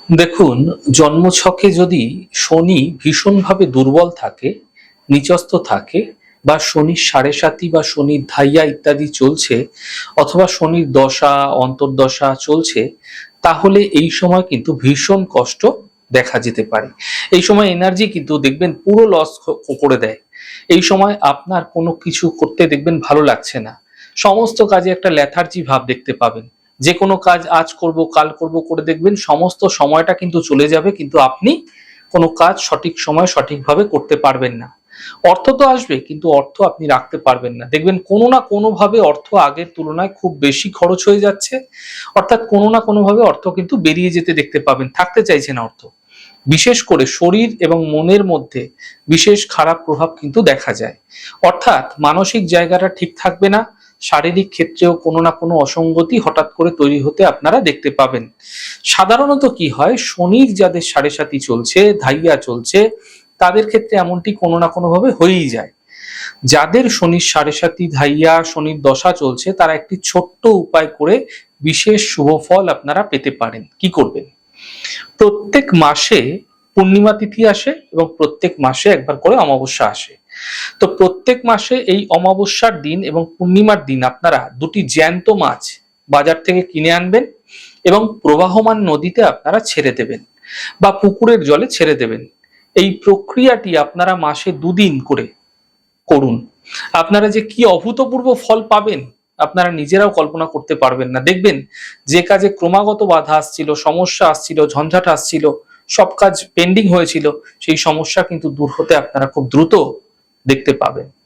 দেখুন, জন্মছকে যদি শনি ভীষণভাবে দুর্বল থাকে, নিচস্থ থাকে, বা শনির সাড়ে সাতি বা শনির ধাইয়া ইত্যাদি চলছে, অথবা শনির দশা অন্তর্দশা চলছে, তাহলে এই সময় কিন্তু ভীষণ কষ্ট দেখা যেতে পারে। এই সময় এনার্জি কিন্তু দেখবেন পুরো লস করে দেয়। এই সময় আপনার কোনো কিছু করতে দেখবেন ভালো লাগছে না, সমস্ত কাজে একটা লেথার্জি ভাব দেখতে পাবেন। যে কোনো কাজ আজ করব কাল করব করে দেখবেন সমস্ত সময়টা কিন্তু চলে যাবে, কিন্তু আপনি কোনো কাজ সঠিক সময়ে সঠিকভাবে করতে পারবেন না। অর্থ তো আসবে, কিন্তু অর্থ আপনি রাখতে পারবেন না। দেখবেন কোনো না কোনোভাবে অর্থ আগের তুলনায় খুব বেশি খরচ হয়ে যাচ্ছে, অর্থাৎ কোনো না কোনোভাবে অর্থ কিন্তু বেরিয়ে যেতে দেখতে পাবেন, থাকতে চাইছে না অর্থ। বিশেষ করে শরীর এবং মনের মধ্যে বিশেষ খারাপ প্রভাব কিন্তু দেখা যায়। অর্থাৎ মানসিক জায়গাটা ঠিক থাকবে না, শারীরিক ক্ষেত্রেও কোনো না কোনো অসঙ্গতি হঠাৎ করে তৈরি হতে আপনারা দেখতে পাবেন। সাধারণত কি হয়, শনির যাদের সাড়ে সাতি চলছে, ধাইয়া চলছে, তাদের ক্ষেত্রে এমনটি কোনো না কোনো ভাবে হয়েই যায়। যাদের শনির সাড়ে সাতি ধাইয়া শনির দশা চলছে, তারা একটি ছোট্ট উপায় করে বিশেষ শুভ ফল আপনারা পেতে পারেন। কি করবেন? প্রত্যেক মাসে পূর্ণিমা তিথি আসে এবং প্রত্যেক মাসে একবার করে অমাবস্যা আসে। তো প্রত্যেক মাসে এই অমাবস্যার দিন এবং পূর্ণিমার দিন আপনারা দুটি জ্যান্ত মাছ বাজার থেকে কিনে আনবেন এবং প্রবাহমান নদীতে আপনারা ছেড়ে দেবেন বা পুকুরের জলে ছেড়ে দেবেন। এই প্রক্রিয়াটি আপনারা মাসে দুদিন করে করুন। আপনারা যে কি অভূতপূর্ব ফল পাবেন, আপনারা নিজেরাও কল্পনা করতে পারবেন না। দেখবেন যে কাজে ক্রমাগত বাধা আসছিল, সমস্যা আসছিল, ঝঞ্ঝাট আসছিল, সব কাজ পেন্ডিং হয়েছিল, সেই সমস্যা কিন্তু দূর হতে আপনারা খুব দ্রুত দেখতে পাবেন।